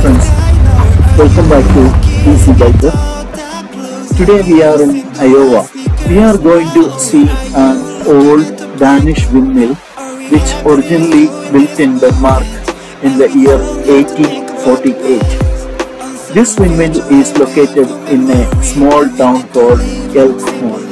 friends, welcome back to Easy Biker. Today we are in Iowa. We are going to see an old Danish windmill which originally built in Denmark in the year 1848. This windmill is located in a small town called Elkhorn.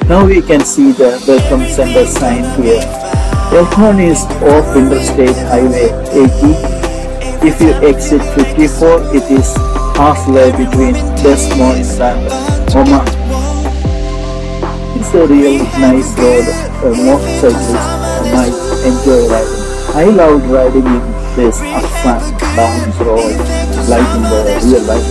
Now we can see the welcome center sign here. Elkhorn is off Interstate Highway 80. If you exit 54, it is halfway between Des Moines and Omaha. It's a real nice road. Motorcyclists might enjoy riding. I loved riding in this up and down road, like in the real life.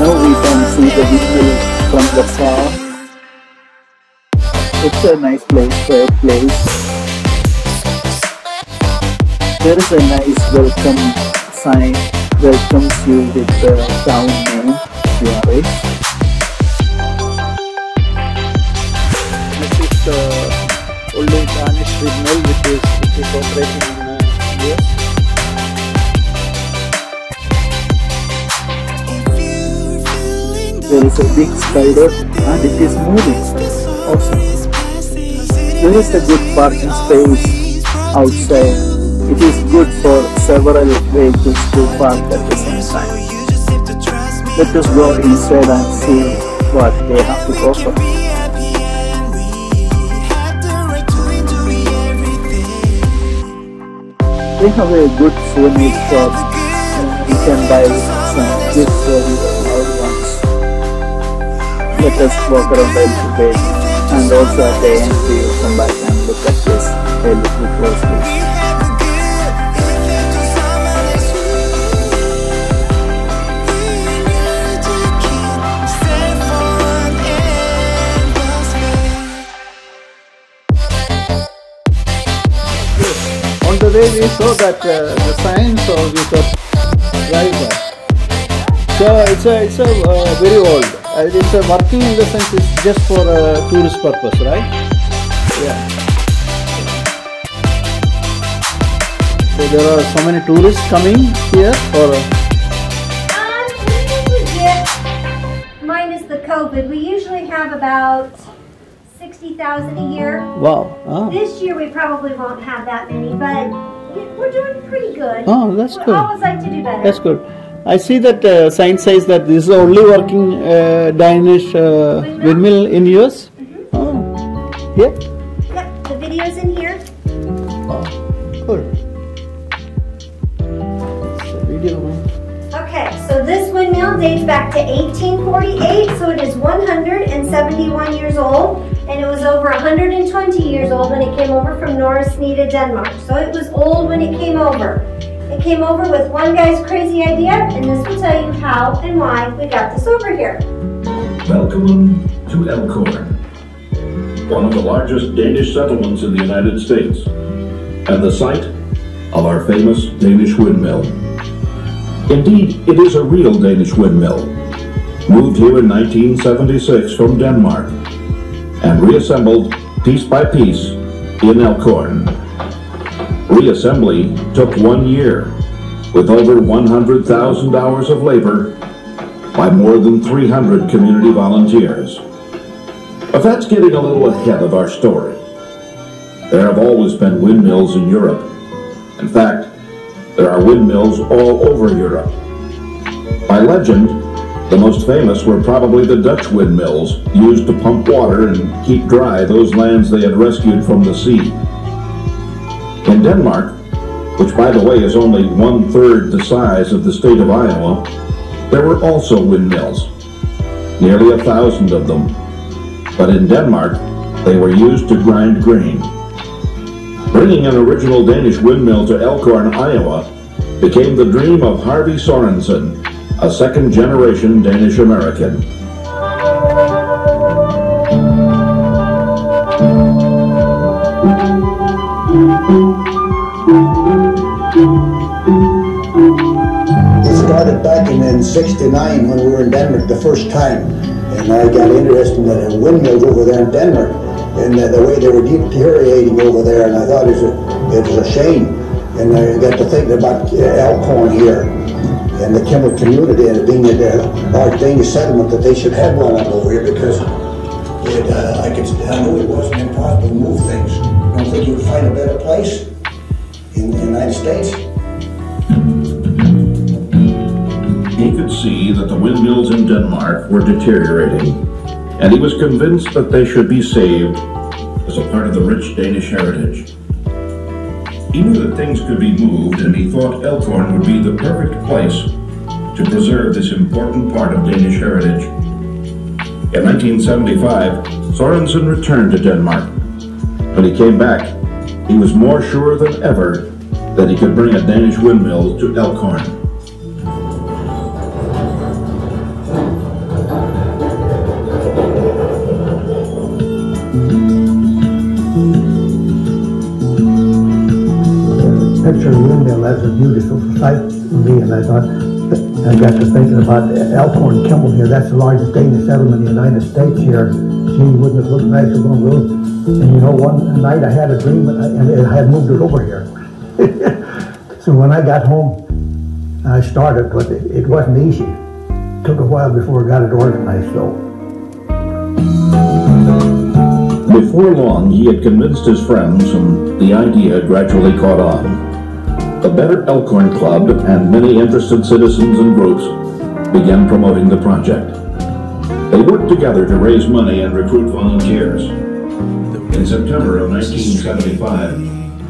Now we can see the windmill from the far. It's a nice place, fair place. There is a nice welcome sign, welcomes you with the town name, Yare. This is the old Danish windmill which is operating in US. There is a big spider and it is moving. Awesome. There is a good parking space outside. It is good for several vehicles to park at the same time. Let us go inside and see what they have to offer. They have a good souvenir shop and you can buy some gifts for your loved ones. Let us walk around a little bit and also at the end we will come back and look at this a little closely. On the way we saw that the sign, so we thought right there. So it's a very old. It's a working in the sense it's just for a tourist purpose, right? Yeah. So there are so many tourists coming here, or? Minus the COVID, we usually have about 60,000 a year. Wow. Ah. This year we probably won't have that many, but we're doing pretty good. Oh, that's good. We always like to do better. That's good. I see that sign says that this is the only working Danish windmill in US. Mm-hmm. Oh, yeah. Yep, the video's in here. Oh, cool. Video. Okay, so this windmill dates back to 1848, so it is 171 years old, and it was over 120 years old when it came over from Norris to Denmark. So it was old when it came over. It came over with one guy's crazy idea, and this will tell you how and why we got this over here. Welcome to Elkhorn, one of the largest Danish settlements in the United States, and the site of our famous Danish windmill. Indeed, it is a real Danish windmill, moved here in 1976 from Denmark, and reassembled piece by piece in Elkhorn. Reassembly took 1 year, with over 100,000 hours of labor by more than 300 community volunteers. But that's getting a little ahead of our story. There have always been windmills in Europe. In fact, there are windmills all over Europe. By legend, the most famous were probably the Dutch windmills, used to pump water and keep dry those lands they had rescued from the sea. In Denmark, which by the way is only 1/3 the size of the state of Iowa, there were also windmills, nearly 1,000 of them. But in Denmark, they were used to grind grain. Bringing an original Danish windmill to Elkhorn, Iowa, became the dream of Harvey Sorensen, a second-generation Danish American. It started back in '69 when we were in Denmark the first time. And I got interested in the windmills over there in Denmark and the way they were deteriorating over there, and I thought it was a shame. And I got to thinking about Elkhorn here and the Kimmel community, and it being a large Danish settlement, that they should have one up over here, because I knew it wasn't impossible to move things. I don't think you would find a better place in the United States. He could see that the windmills in Denmark were deteriorating, and he was convinced that they should be saved as a part of the rich Danish heritage. He knew that things could be moved, and he thought Elkhorn would be the perfect place to preserve this important part of Danish heritage. In 1975, Sorensen returned to Denmark. When he came back, he was more sure than ever that he could bring a Danish windmill to Elkhorn. Picture the windmill as a beautiful sight to me, and I got to thinking about Elkhorn Kimmel here. That's the largest Danish settlement in the United States here. Gee, wouldn't it look nice if one goes? And you know, one night I had a dream, and I had moved it over here. So when I got home, I started, but it wasn't easy. It took a while before I got it organized, though. Before long, he had convinced his friends, and the idea gradually caught on. The Better Elkhorn Club and many interested citizens and groups began promoting the project. They worked together to raise money and recruit volunteers. In September of 1975,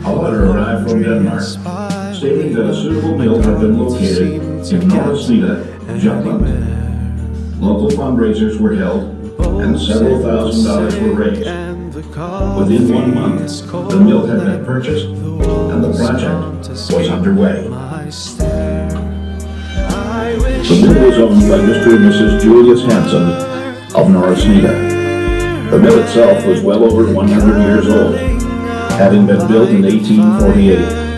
a letter arrived from Denmark stating that a suitable mill had been located in Norra Snede, Jutland. Local fundraisers were held and several $1,000s were raised. Within 1 month, the mill had been purchased and the project was underway. The mill was owned by Mr. and Mrs. Julius Hansen of Norra Snede. The mill itself was well over 100 years old, having been built in 1848.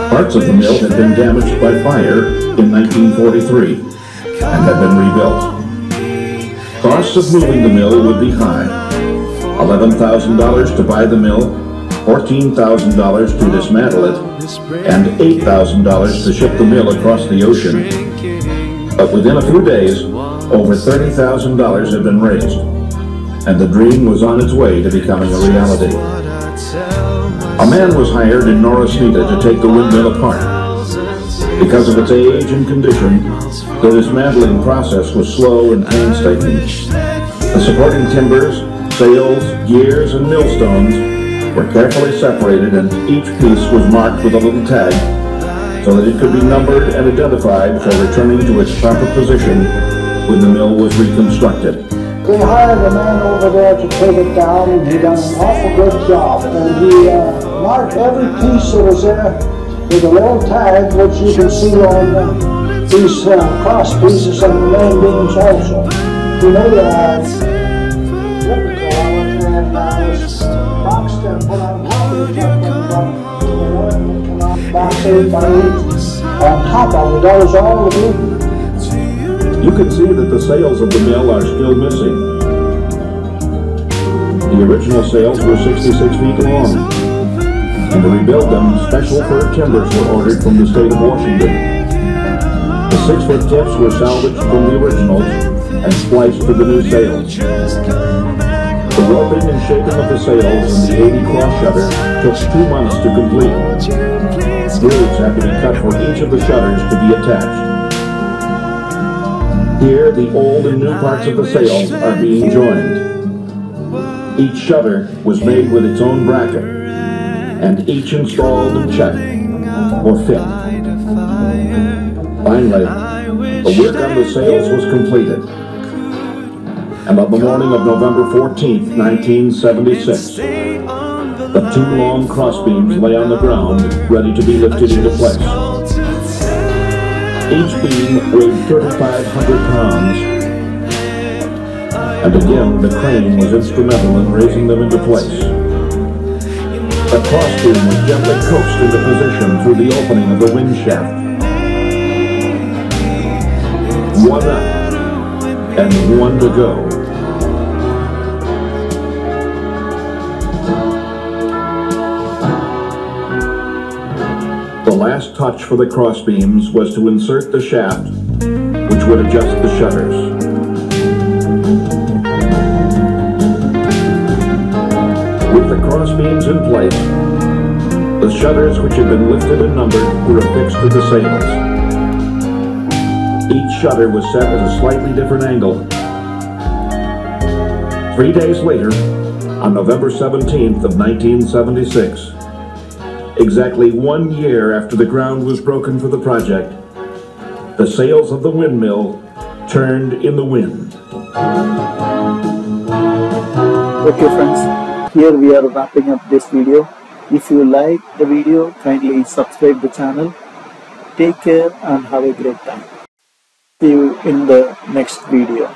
Parts of the mill had been damaged by fire in 1943 and had been rebuilt. Costs of moving the mill would be high. $11,000 to buy the mill, $14,000 to dismantle it, and $8,000 to ship the mill across the ocean. But within a few days, over $30,000 had been raised, and the dream was on its way to becoming a reality. A man was hired in Norra Snede to take the windmill apart. Because of its age and condition, the dismantling process was slow and painstaking. The supporting timbers, sails, gears, and millstones were carefully separated, and each piece was marked with a little tag so that it could be numbered and identified for returning to its proper position when the mill was reconstructed. We hired a man over there to take it down, and he done an awful good job. And he marked every piece that was there with a little tag, which you can see on these cross pieces and the main beams also. He made a box to put on top of the box 8 by 8 on top of it. That was all of it. You can see that the sails of the mill are still missing. The original sails were 66 feet long, and to rebuild them, special fir timbers were ordered from the state of Washington. The 6-foot tips were salvaged from the originals and spliced for the new sails. The welding and shaping of the sails and the 80 cross shutter took 2 months to complete. Grooves had to be cut for each of the shutters to be attached. Here, the old and new parts of the sails are being joined. Each shutter was made with its own bracket, and each installed and checked or fit. Finally, the work on the sails was completed. And on the morning of November 14th, 1976, the 2 long crossbeams lay on the ground, ready to be lifted into place. Each beam weighed 3,500 pounds, and again the crane was instrumental in raising them into place. The crossbeam was gently coaxed into position through the opening of the wind shaft. One up, and one to go. The last touch for the crossbeams was to insert the shaft, which would adjust the shutters. With the crossbeams in place, the shutters, which had been lifted and numbered, were affixed to the sails. Each shutter was set at a slightly different angle. 3 days later, on November 17th of 1976, exactly 1 year after the ground was broken for the project, the sails of the windmill turned in the wind. Okay friends, here we are wrapping up this video. If you like the video, kindly subscribe the channel. Take care and have a great time. See you in the next video.